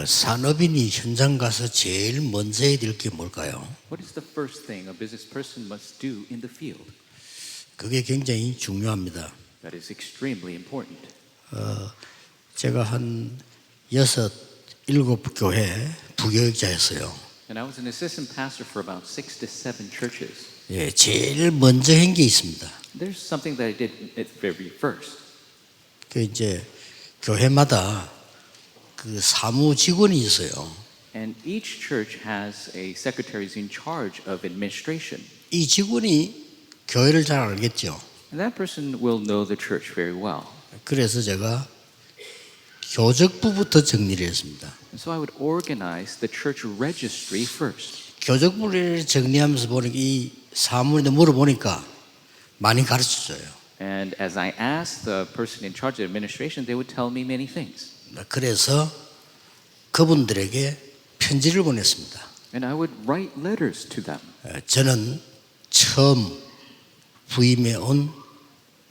산업인이 현장 가서 제일 먼저 해야 될 게 뭘까요? What is the first thing a business person must do in the field? 그게 굉장히 중요합니다. That is extremely important. 제가 한 6, 7 교회 부교육자였어요. And I was an assistant pastor for about 6 to 7 churches. 예, 제일 먼저 한 게 있습니다. There's something that I did at very first. 그 이제 교회마다 그 사무 직원이 있어요. And each church has a secretary who's in charge of administration. 이 직원이 교회를 잘 알겠죠. And that person will know the church very well. 그래서 제가 교적부부터 정리를 했습니다. And so I would organize the church registry first. 교적부를 정리하면서 보니까 이 사무인데 물어보니까 많이 가르쳐줘요. And as I asked the person in charge of administration, they would tell me many things. 그래서 그분들에게 편지를 보냈습니다. And I would write letters to them. 저는 처음 부임해 온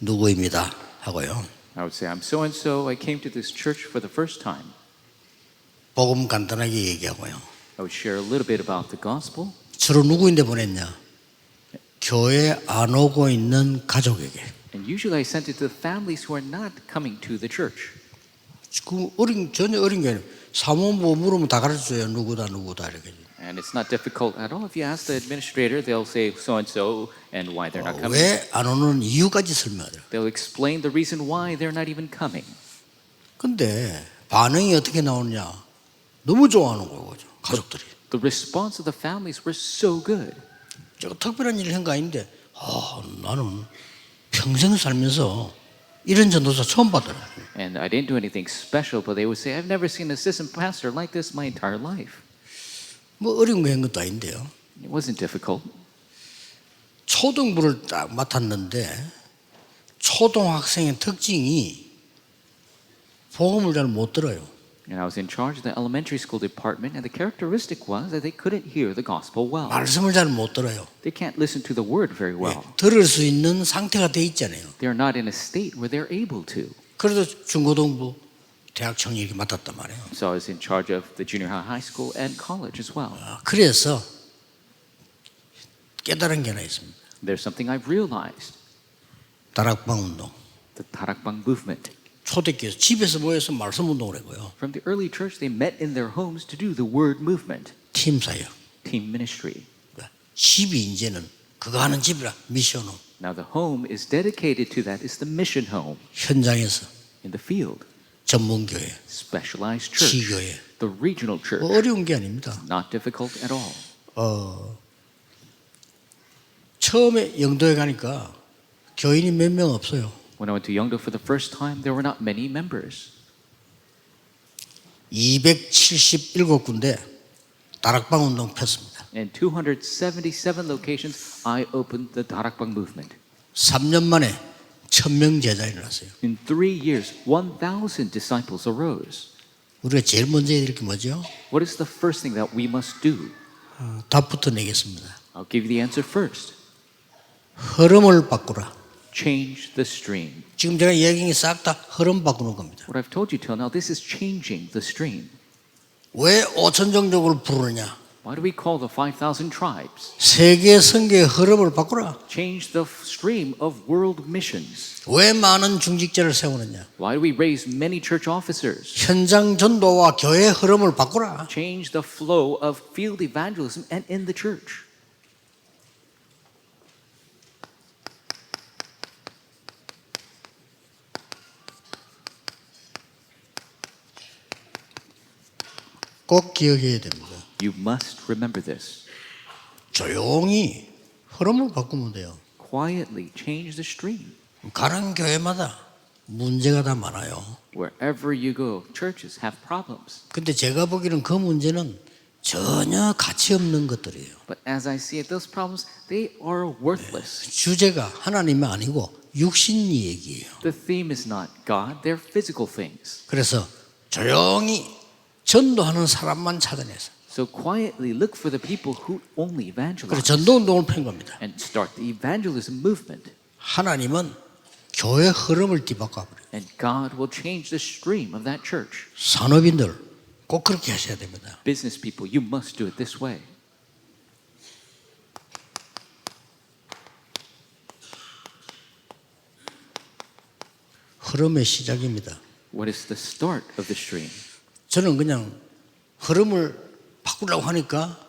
누구입니다 하고요. I would say, I'm so and so. I came to this church for the first time. 복음 간단하게 얘기하고요. I would share a little bit about the gospel. 주로 누구인데 보냈냐? 교회 안 오고 있는 가족에게. And usually I sent it to the families who are not coming to the church. 그 전혀 어린 게 아니에요. 사무부 물으면 다 가르쳐줘요. 누구다 이렇게. And it's not difficult at all. If you ask the administrator, they'll say so and so and why they're not coming. 왜 안 오는 이유까지 설명해요. They'll explain the reason why they're not even coming. 근데 반응이 어떻게 나오냐? 너무 좋아하는 거죠. 가족들이. The response of the families were so good. 제가 특별한 일을 한 거 아닌데 나는 평생 살면서 이런 전도사 처음 봤더라. And I didn't do anything special, but they would say, I've never seen an assistant pastor like this my entire life. 뭐 어려운 거 한 것도 아닌데요. It wasn't difficult. 초등부를 딱 맡았는데 초등학생의 특징이 복음을 잘 못 들어요. And I was in charge of the elementary school department, and the characteristic was that they couldn't hear the gospel well. 말씀을 잘 못 들어요. They can't listen to the word very well. 들을 수 있는 상태가 돼 있잖아요. They're not in a state where they're able to. 그래서 중고등부, 대학 청년 이렇게 맡았단 말이에요. So I was in charge of the junior high school and college as well. 그래서 깨달은 게 하나 있습니다. There's something I've realized. 다락방 운동. The Tarakbang movement. 초대교회 집에서 모여서 말씀 운동을 했고요. From the early church, they met in their homes to do the word movement. 팀 사역. Team ministry. 집이 이제는 그거 하는 집이라 미션홈. Now the home is dedicated to that. It's the mission home. 현장에서 In the field. 전문교회, Specialized church. 지교회. The regional church. 어려운 게 아닙니다. Not difficult at all. 처음에 영도에 가니까 교인이 몇 명 없어요. When I went to Yeongdo for the first time, there were not many members. 277군데 다락방 운동 폈습니다. In 277 locations, I opened the Tarakbang movement. 3년 만에 1000명 제자 일어났어요. In 3 years, 1,000 disciples arose. 우리가 제일 먼저 해야 될 게 뭐죠? What is the first thing that we must do? 답부터 내겠습니다. I'll give you the answer first. 흐름을 바꾸라. Change the stream. 지금 제가 얘기한 게 싹 다 흐름 바꾸는 겁니다. What I've told you till now, this is changing the stream. 왜 5천 종족을 부르느냐? Why do we call the 5,000 tribes? 세계 선교의 흐름을 바꾸라. Change the stream of world missions. 왜 많은 중직자를 세우느냐? Why do we raise many church officers? 현장 전도와 교회 흐름을 바꾸라. Change the flow of field evangelism and in the church. 꼭 기억해야 됩니다. You must remember this. 조용히 흐름을 바꾸면 돼요. Quietly change the stream. 가는 교회마다 문제가 다 많아요. Wherever you go, churches have problems. 근데 제가 보기에는 그 문제는 전혀 가치 없는 것들이에요. But as I see it, those problems, they are worthless. 주제가 하나님이 아니고 육신이 얘기예요. The theme is not God, they're physical things. 그래서 조용히 전도하는 사람만 찾아내서 So quietly look for the people who only 그래서 evangelize 전도 운동을 편 겁니다. and start the evangelism movement. 하나님은 교회 흐름을 뒤바꿔버려요. And God will change the stream of that church. 산업인들 꼭 그렇게 하셔야 됩니다. Business people, you must do it this way. 흐름의 시작입니다. What is the start of the stream? 저는 그냥 흐름을 바꾸려고 하니까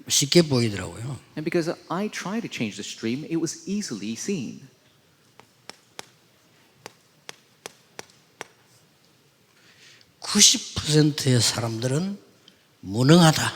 쉽게 보이더라고요. And because I tried to change the stream, it was easily seen. (90%의) 사람들은 무능하다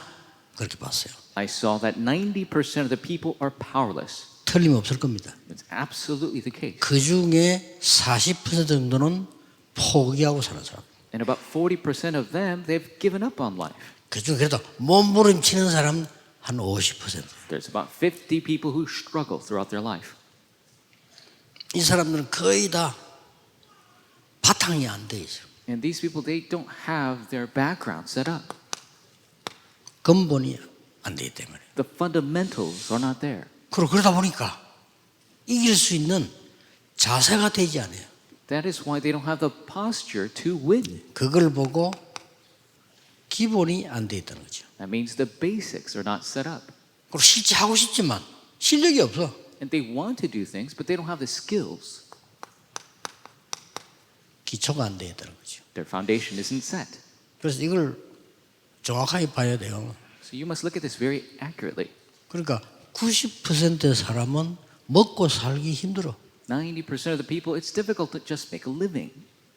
그렇게 봤어요. I saw that 90% of the people are powerless. 틀림없을 겁니다. It's absolutely the case. 그 중에 40% 정도는 포기하고 사는 사람. And about 40% of them, they've given up on life. 그 중에 그래도 몸부림치는 사람 한 50%. There's about 50 people who struggle throughout their life. 이 사람들은 거의 다 바탕이 안 돼 있어요. And these people, they don't have their background set up. 근본이 안 되기 때문에. The fundamentals are not there. 그리고 그러다 보니까 이길 수 있는 자세가 되지 않아요. That is why they don't have the posture to win. 그걸 보고 기본이 안 돼 있다는 거죠. That means the basics are not set up. 그리고 실제 하고 싶지만 실력이 없어. And they want to do things, but they don't have the skills. 기초가 안 돼 있다는 거죠. Their foundation isn't set. 그래서 이걸 정확하게 봐야 돼요. So you must look at this very accurately. 그러니까 90%의 사람은 먹고 살기 힘들어. 90% of the people, it's difficult to just make a living.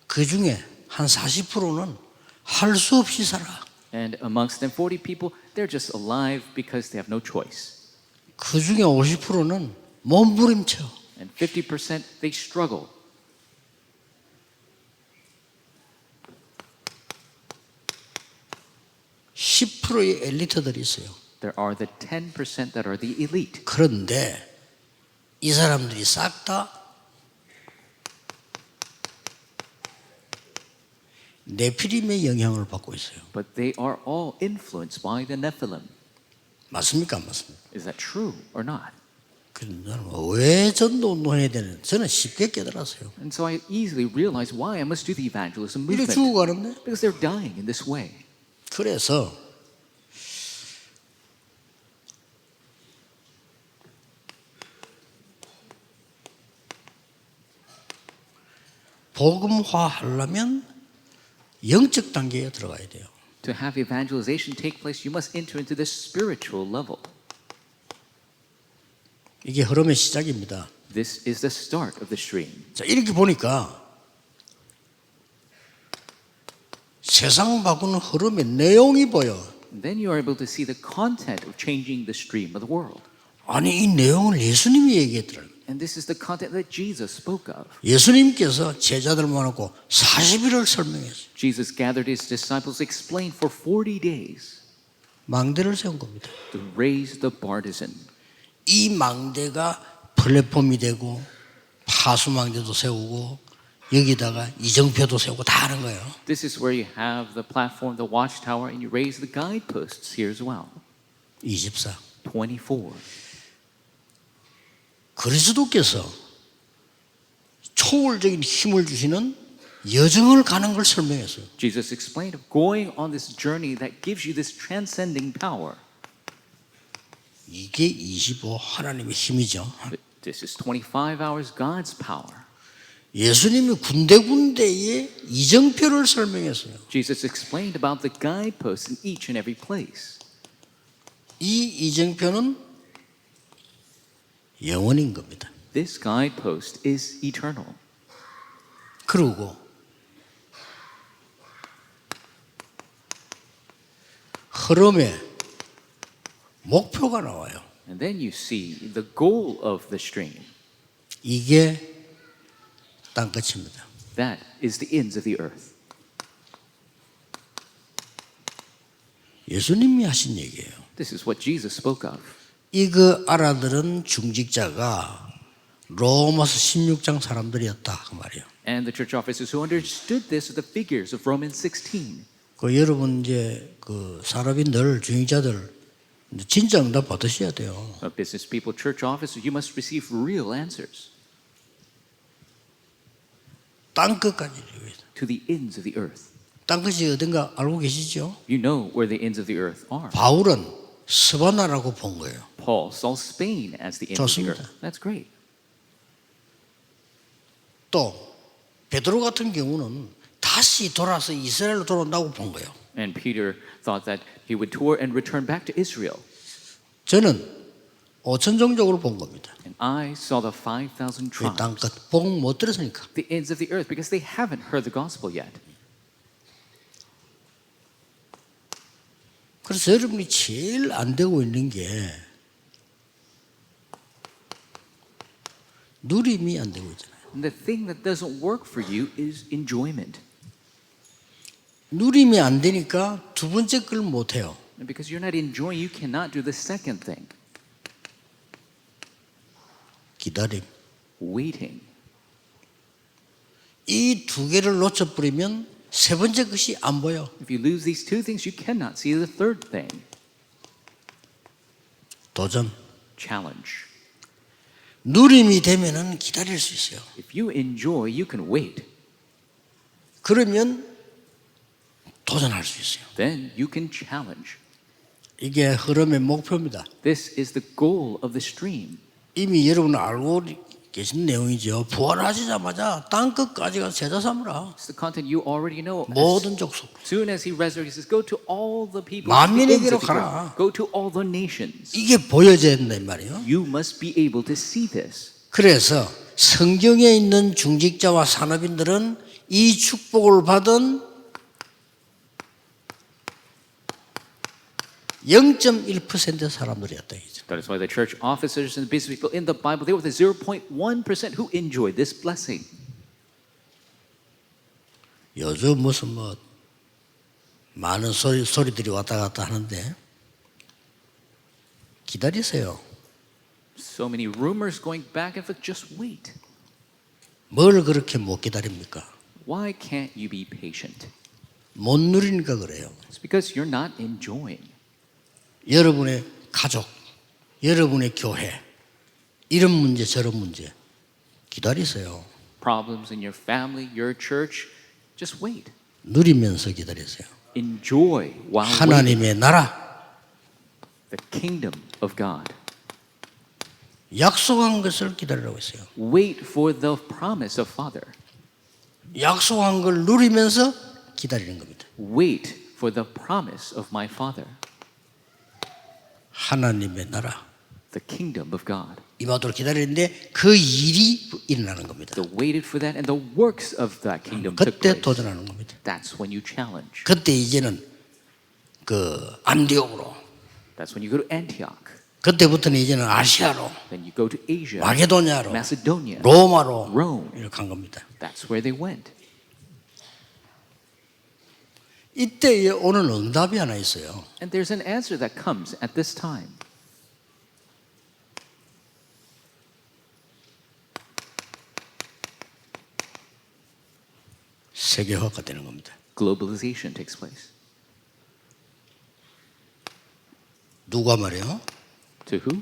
그 중에 한 40%는 할 수 없이 살아. And amongst them 40 people, they're just alive because they have no choice. 그 중에 50%는 몸부림쳐. And 50%, they struggle. (10%의) 엘리트들이 있어요. There are the 10% that are the elite. 그런데 이 사람들이 싹 다 네피림의 영향을 받고 있어요. But they are all influenced by the Nephilim. 맞습니까? 안 맞습니까? Is that true or not? 그런데 왜 전도 운동해야 되는? 저는 쉽게 깨달았어요. And so I easily realized why I must do the evangelism 이래 movement. 죽어가는데? Because they're dying in this way. 그래서 복음화 하려면 영적 단계에 들어가야 돼요. To have evangelization take place, you must enter into the spiritual level. 이게 흐름의 시작입니다. This is the start of the stream. 자, 이렇게 보니까 세상 바꾸는 흐름의 내용이 보여. And then you are able to see the content of changing the stream of the world. 아니 이 내용을 예수님이 얘기했더라고요. And this is the content that Jesus spoke of. 예수님께서 제자들 모아놓고 40일을 설명했어요. Jesus gathered his disciples, explained for 40 days 망대를 세운 겁니다. to raise the partisan. 이 망대가 플랫폼이 되고 파수망대도 세우고 여기다가 이정표도 세우고 다 하는 거예요. This is where you have the platform, the watchtower, and you raise the guideposts here as well. 24. 24. 그리스도께서 초월적인 힘을 주시는 여정을 가는 걸 설명했어요. Jesus explained of going on this journey that gives you this transcending power. 이게 25 하나님의 힘이죠. This is 25 hours God's power. 예수님이 군데군데에 이정표를 설명했어요. Jesus explained about the guideposts in each and every place. 이 이정표는 영원인 겁니다. This guidepost is eternal. 그리고 흐름에 목표가 나와요. And then you see the goal of the stream. 이게 땅끝입니다. That is the ends of the earth. 예수님이 하신 얘기예요. This is what Jesus spoke of. 이거 알아들은 중직자가 로마서 16장 사람들이었다 그 말이에요. And the church officers who understood this are the figures of Romans 16. 그 여러분 이제 그 산업인들 중직자들 진짜 응답 받으셔야 돼요. Business people, church officers, you must receive real answers. 땅 끝까지 To the ends of the earth. 땅끝이 어딘가 알고 계시죠? You know where the ends of the earth are. 바울은 스바나라고 본 거예요. Paul saw Spain as the end of the 좋습니다. earth. That's great. 또 베드로 같은 경우는 다시 돌아서 이스라엘로 돌아온다고 본 거예요. And Peter thought that he would tour and return back to Israel. 저는 5천 종족으로 본 겁니다. And I saw the 5,000 그 tribes, 땅끝 복음 못 들었으니까. the ends of the earth, because they haven't heard the gospel yet. 그래서 여러분이 제일 안 되고 있는 게 누림이 안 되고 있잖아요. And the thing that doesn't work for you is enjoyment. 누림이 안 되니까 두 번째 걸 못 해요. And because you're not enjoying, you cannot do the second thing, 기다림. waiting. 이 두 개를 놓쳐버리면 세 번째 것이 안 보여. If you lose these two things, you cannot see the third thing, 도전. challenge. 누림이 되면은 기다릴 수 있어요. If you enjoy, you can wait. 그러면 도전할 수 있어요. Then you can challenge. 이게 흐름의 목표입니다. This is the goal of the stream. 이미 여러분 알고 계신 내용이죠. 부활하시자마자 땅끝까지 가서 제자 삼으라. It's the content you already know. 모든 족속. As soon as he resurrects, he says, "Go to all the people, 만민에게로 to the ends of the 가라. earth. Go to all the nations." 이게 보여져야 된다 이 말이에요. You must be able to see this. 그래서 성경에 있는 중직자와 산업인들은 이 축복을 받은 0.1% 사람들이었다 이죠. That is why the church officers and the business people in the Bible, they were the 0.1% who enjoyed this blessing. 요즘 무슨 뭐 많은 소리들이 왔다 갔다 하는데 기다리세요. So many rumors going back and forth. Just wait. 뭘 그렇게 못 기다립니까? Why can't you be patient? 못 누리니까 그래요. It's because you're not enjoying. 여러분의 가족, 여러분의 교회, 이런 문제 저런 문제 기다리세요. Problems in your family, your church, just wait. 누리면서 기다리세요. Enjoy while waiting. 하나님의 나라, The kingdom of God. 약속한 것을 기다리라고 했어요. Wait for the promise of Father. 약속한 걸 누리면서 기다리는 겁니다. Wait for the promise of my Father. 하나님의 나라, The kingdom of God. 이마도록 기다리는데 그 일이 일어나는 겁니다. They waited for that, and the works of that kingdom took 그때 place. 도전하는 겁니다. That's when you challenge. 그때 이제는 그 안디옥으로, That's when you go to Antioch. 그때부터는 이제는 아시아로, Then you go to Asia, 마게도냐로, Macedonia, 로마로 Rome. 이렇게 간 겁니다. That's where they went. 이때에 오는 응답이 하나 있어요. And there's an answer that comes at this time. 세계화가 되는 겁니다. Globalization takes place. 누가 말해요? To who?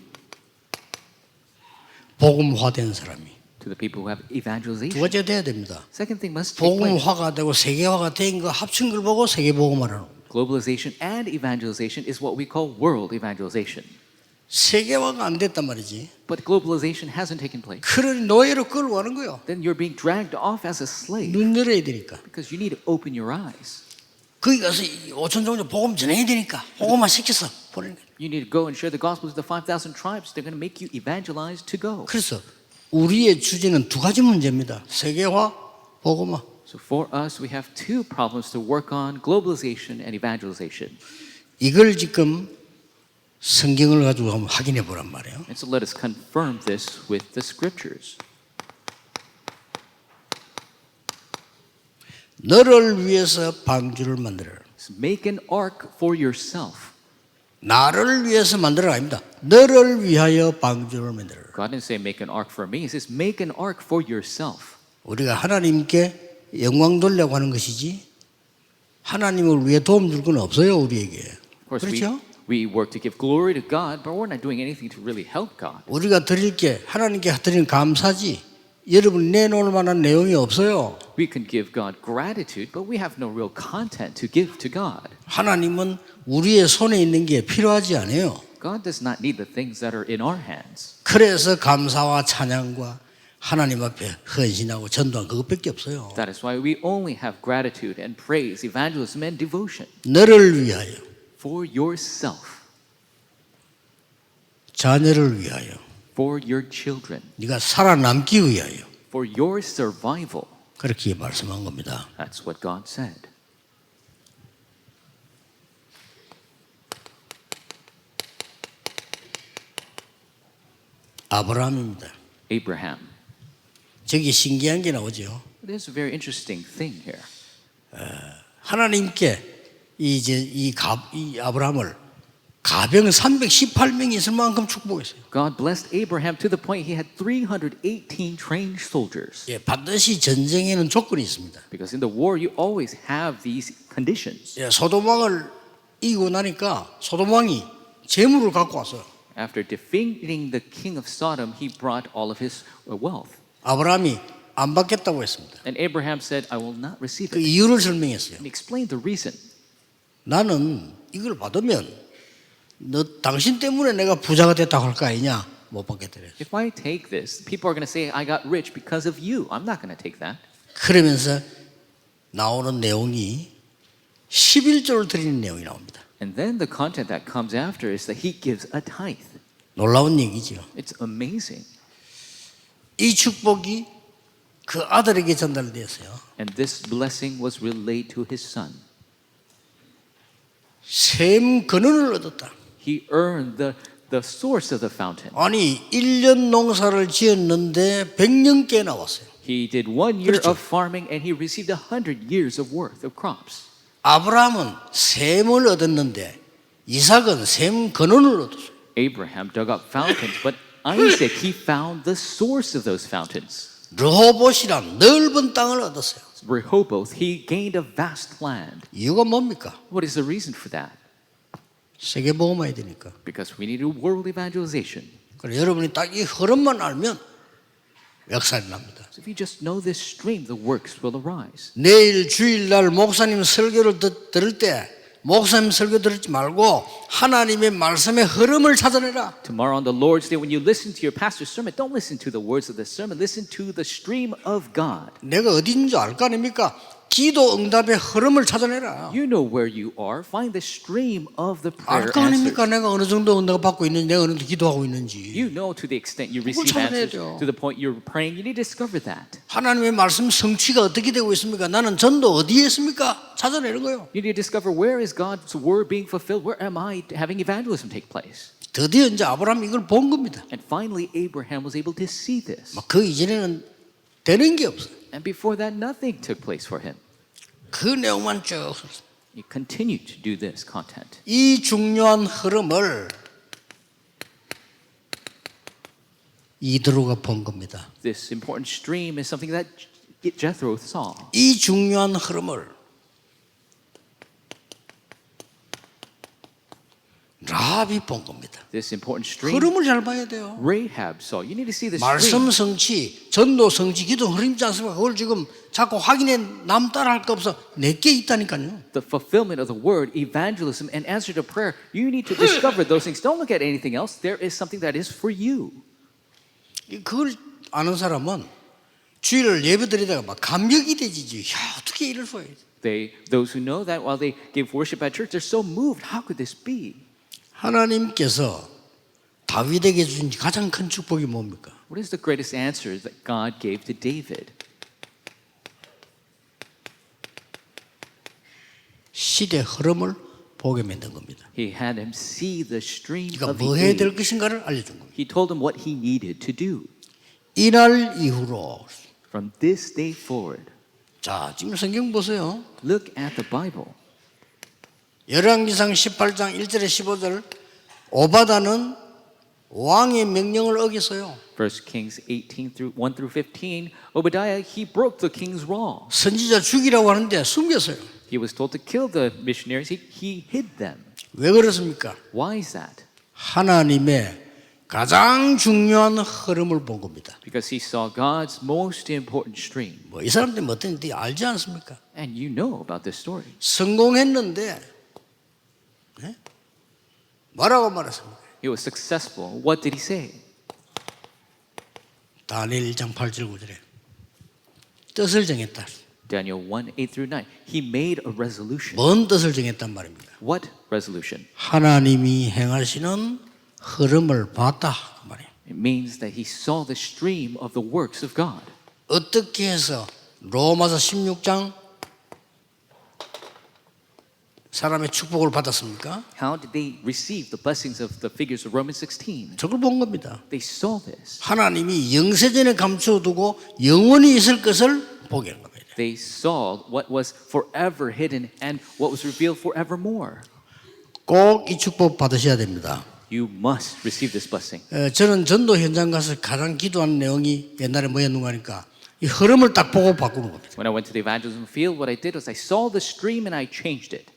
복음화된 사람이. To the people who have 두 evangelization. 가지가 돼야 됩니다. Second thing must take place. 복음화가 되고 세계화가 된 거 합친 걸 보고 세계복음화라는 거예요. Globalization and evangelization is what we call world evangelization. 세계화가 안 됐단 말이지. But globalization hasn't taken place. 그러니 노예로 끌고 가는 거예요. Then you're being dragged off as a slave 눈 열어야 되니까. because you need to open your eyes. 거기 가서 5천 종족 복음 전해야 되니까 복음화 시켜서 보내는 거예요. You need to go and share the gospel to the 5,000 tribes. They're going to make you evangelize to go. 그래서 우리의 주제는 두 가지 문제입니다. 세계화, 복음화. So for us, we have two problems to work on: globalization and evangelization. 이걸 지금 성경을 가지고 한번 확인해 보란 말이에요. And so let us confirm this with the scriptures. 너를 위해서 방주를 만들어라. So make an ark for yourself. 나를 위해서 만들어라 아닙니다. 너를 위하여 방주를 만들어라. God didn't say make an ark for me. He says make an ark for yourself. 우리가 하나님께 영광 돌려고 하는 것이지 하나님을 위해 도움 줄 건 없어요 우리에게. Of course, 그렇죠? we work to give glory to God, but we're not doing anything to really help God. 우리가 드릴 게 하나님께 드리는 감사지 여러분이 내놓을 만한 내용이 없어요. We can give God gratitude, but we have no real content to give to God. 하나님은 우리의 손에 있는 게 필요하지 않아요. God does not need the things that are in our hands. 그래서 감사와 찬양과 하나님 앞에 헌신하고 전도한 그것밖에 없어요. That is why we only have gratitude and praise, evangelism and devotion 너를 위하여, for yourself, 자녀를 위하여, for your children, 네가 살아남기 위하여 for your survival. 그렇게 말씀한 겁니다. That's what God said. 아브라함입니다. Abraham. 저기 신기한 게 나오죠. There's a very interesting thing here. 하나님께 이 아브라함을 가병 318명이 있을 만큼 축복했어요. God blessed Abraham to the point he had 318 trained soldiers. 예, 반드시 전쟁에는 조건이 있습니다. Because in the war you always have these conditions. 예, 소돔왕을 이기고 나니까 소돔왕이 재물을 갖고 왔어요. After defeating the king of Sodom, he brought all of his wealth. 아브라함이 안 받겠다고 했습니다. And Abraham said, I will not receive 그 it. 이유를 설명했어요. And explained the reason. 나는 이걸 받으면 당신 때문에 내가 부자가 됐다고 할 거 아니냐? 못 받겠다 그랬어요. If I take this, people are going to say I got rich because of you. I'm not going to take that. 그러면서 나오는 내용이 11조를 드리는 내용이 나옵니다. And then the content that comes after is that he gives a tithe. 놀라운 얘기죠. It's amazing. 이 축복이 그 아들에게 전달되었어요. And this blessing was relayed to his son. 샘 근원을 얻었다. He earned the source of the fountain. 아니 1년 농사를 지었는데 100년께 나왔어요. He did 1 year 그렇죠. of farming and he received 100 years of worth of crops. 아브라함은 샘을 얻었는데 이삭은 샘 근원을 얻었어요. Abraham dug up fountains, but Isaac, he found the source of those fountains. 르호봇이란 넓은 땅을 얻었어요. Rehoboth, he gained a vast land. 이유가 뭡니까? What is the reason for that? 세계 복음화해야 되니까. Because we need a world evangelization. 그래 여러분이 딱 이 흐름만 알면 역사가 납니다. So if you just know this stream, the works will arise. 내일 주일날 목사님 설교를 들을 때 목사님 설교 들지 말고 하나님의 말씀의 흐름을 찾아내라. Tomorrow on the Lord's Day, when you listen to your pastor's sermon, don't listen to the words of the sermon. Listen to the stream of God. 내가 어딘지 알 거 아닙니까? 기도 응답의 흐름을 찾아내라. You know where you are. Find the stream of the prayer 알 거 아닙니까? answers. 내가 어느 정도 응답 받고 있는지 내가 어느 정도 기도하고 있는지. You know to the extent you receive 찾아내야 answers, 돼요. to the point you're praying. You need to discover that. 하나님의 말씀 성취가 어떻게 되고 있습니까? 나는 전도 어디에 있습니까? 찾아내는 거예요. You need to discover where is God's word being fulfilled? Where am I having evangelism take place? 드디어 이제 아브라함이 이걸 본 겁니다. And finally, Abraham was able to see this. 그 이전에는 되는 게 없어요. And before that, nothing took place for him. 그 내용만 쭉. He continued to do this content. 이 중요한 흐름을 이드로가 본 겁니다. This important stream is something that Jethro saw. 이 중요한 흐름을 라합이 본 겁니다. This important stream, 흐름을 잘 봐야 돼요. Rahab saw. You need to see the 말씀 stream. 성취, 전도 성취, 기도 흐름이지 않습니까? 그걸 지금 자꾸 확인해 남 따라할 거 없어. 내게 있다니까요. The fulfillment of the word, evangelism, and answer to prayer. You need to discover those things. Don't look at anything else. There is something that is for you. 그걸 아는 사람은 주일을 예배드리다가 막 감격이 되지지. 야, 어떻게 이럴 수가 있어? Those who know that while they give worship at church, they're so moved. How could this be? 하나님께서 다윗에게 주신 가장 큰 축복이 뭡니까? What is the greatest answer that God gave to David? 시대 흐름을 보게 만든 겁니다. He had him see the stream 그러니까 of the 뭐 해야 될 age. 것인가를 알려준 겁니다. He told him what he needed to do. 이날 이후로 From this day forward, 자 지금 성경 보세요. look at the Bible. 열왕기상 18장 1절에 15절 오바다는 왕의 명령을 어겼어요. 1 Kings 18 through 1 through 15, Obadiah, he broke the king's law. 선지자 죽이라고 하는데 숨겼어요. He was told to kill the missionaries. He hid them. 왜 그렇습니까? Why is that? 하나님의 가장 중요한 흐름을 본 겁니다. Because he saw God's most important stream. 뭐 이 사람들이 뭐 어떤지 알지 않습니까? And you know about this story. 성공했는데 네? 뭐라고 말했습니까? He was successful. What did he say? 다니엘 1장 8절 9절에 뜻을 정했다. Daniel 1, 8 through 9. He made a resolution. 뭔 뜻을 정했단 말입니다. What resolution? 하나님이 행하시는 흐름을 봤다 그 말이에요. It means that he saw the stream of the works of God. 어떻게 해서 로마서 16장 사람의 축복을 받았습니까? How did they receive the blessings of the figures of Romans 16? 저걸 본 겁니다. They saw this. 하나님이 영세전에 감추어두고 영원히 있을 것을 보게 한 겁니다. They saw what was forever hidden and what was revealed forevermore. 꼭 이 축복 받으셔야 됩니다. You must receive this blessing. 저는 전도 현장 가서 가장 기도하는 내용이 옛날에 뭐였는가 하니까 이 흐름을 딱 보고 바꾸는 겁니다. When I went to the evangelism field, what I did was I saw the stream and I changed it.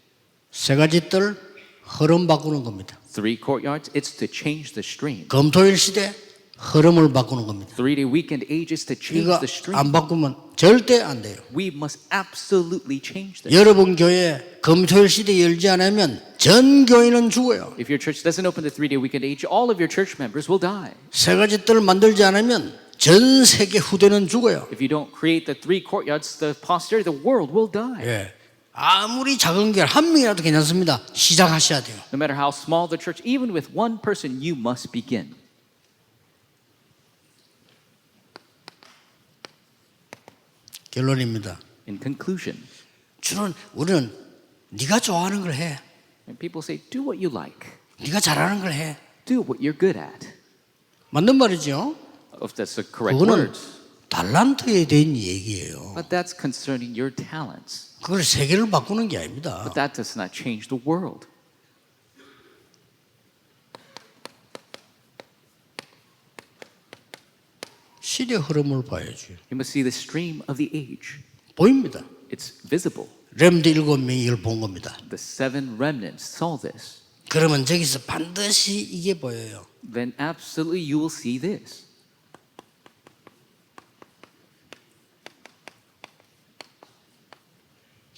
세 가지 뜰 흐름 바꾸는 겁니다. 3 courtyards, it's to change the stream. 검토일 시대 흐름을 바꾸는 겁니다. 3-day weekend age is to change 이거 the stream. 안 바꾸면 절대 안 돼요. We must absolutely change this. 여러분 교회 검토일 시대 열지 않으면 전 교인은 죽어요. If your church doesn't open the 3-day weekend age, all of your church members will die. 세 가지 뜰을 만들지 않으면 전 세계 후대는 죽어요. If you don't create the 3 courtyards, the posterity, the world will die. 예. 아무리 작은 교회 한 명이라도 괜찮습니다. 시작하셔야 돼요. No matter how small the church, even with one person, you must begin. 결론입니다. In conclusion, 우리는 네가 좋아하는 걸 해. and people say, do what you like. 네가 잘하는 걸 해. Do what you're good at. 맞는 말이죠. If that's the correct 그거는 words. 달란트에 대한 얘기예요. But that's concerning your talents. 그걸 세계를 바꾸는 게 아닙니다. But that does not change the world. 시대 흐름을 봐야지. You must see the stream of the age. 보입니다. It's visible. 렘드 7명이 이걸 본 겁니다. The 7 remnants saw this. 그러면 저기서 반드시 이게 보여요. Then absolutely you will see this.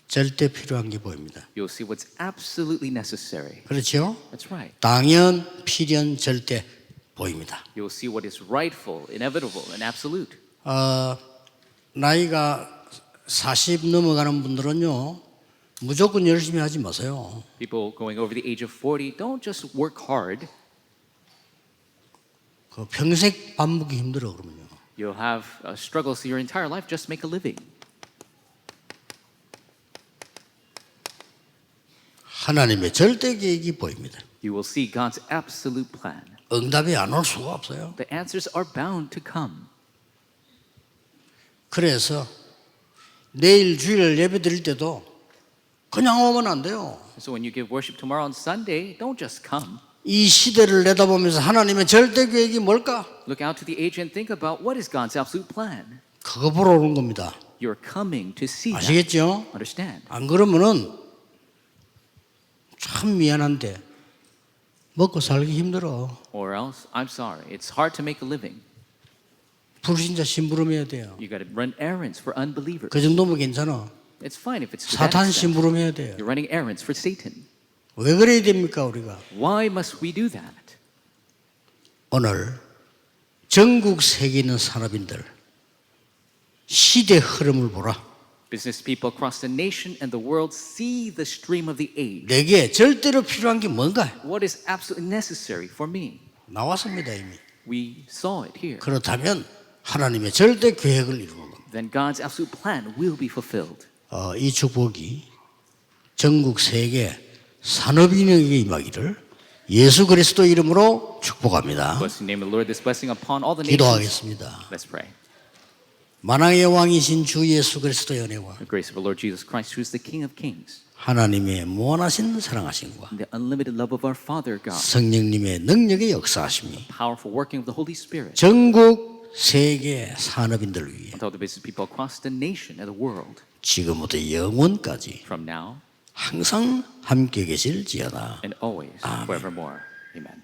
절대 필요한 게 보입니다. You'll see what's absolutely necessary. 그렇죠? That's right. 당연, 필연, 절대 보입니다. You'll see what is rightful, inevitable, and absolute. 나이가 40 넘어가는 분들은요, 무조건 열심히 하지 마세요. People going over the age of 40, don't just work hard. 그 평생 밥 먹기 힘들어 그러면요. You'll have struggles your entire life. Just make a living. 하나님의 절대 계획이 보입니다. You will see God's absolute plan. 응답이 안 올 수가 없어요. The answers are bound to come. 그래서 내일 주일 예배 드릴 때도 그냥 오면 안 돼요. So when you give worship tomorrow on Sunday, don't just come. 이 시대를 내다보면서 하나님의 절대 계획이 뭘까? Look out to the age and think about what is God's absolute plan. 그거 보러 오는 겁니다. You're coming to see that. 아시겠죠? Understand? 안 그러면은 참 미안한데 먹고 살기 힘들어. Or else, I'm sorry, it's hard to make a living. 불신자 심부름해야 돼요. You got to run errands for unbelievers. 그 정도면 괜찮아. It's fine if it's to that 사탄 extent. 심부름해야 돼요. You're running errands for Satan. 왜 그래야 됩니까 우리가? Why must we do that? 오늘 전국 세계에 있는 산업인들 시대 흐름을 보라. Business people across the nation and the world see the stream of the age. 내게 절대로 필요한 게 뭔가? What is absolutely necessary for me? 나왔습니다 이미. We saw it here. 그렇다면 하나님의 절대 계획을 이루는 겁니다. Then God's absolute plan will be fulfilled. 이 축복이 전국 세계 산업인에게 임하기를 예수 그리스도 이름으로 축복합니다. Bless the name of the Lord. This blessing upon all the nations. 기도하겠습니다. Let's pray. 만왕의 왕이신 주 예수 그리스도의 은혜와 The grace of our Lord Jesus Christ, who is the King of Kings, 하나님의 무한하신 사랑하심과 and the unlimited love of our Father God, 성령님의 능력의 역사하심이 powerful working of the Holy Spirit, 전국 세계 산업인들 위해 with all the business people across the nation and the world, 지금부터 영원까지 from now 항상 함께 계실지어다. and always, forevermore. Amen.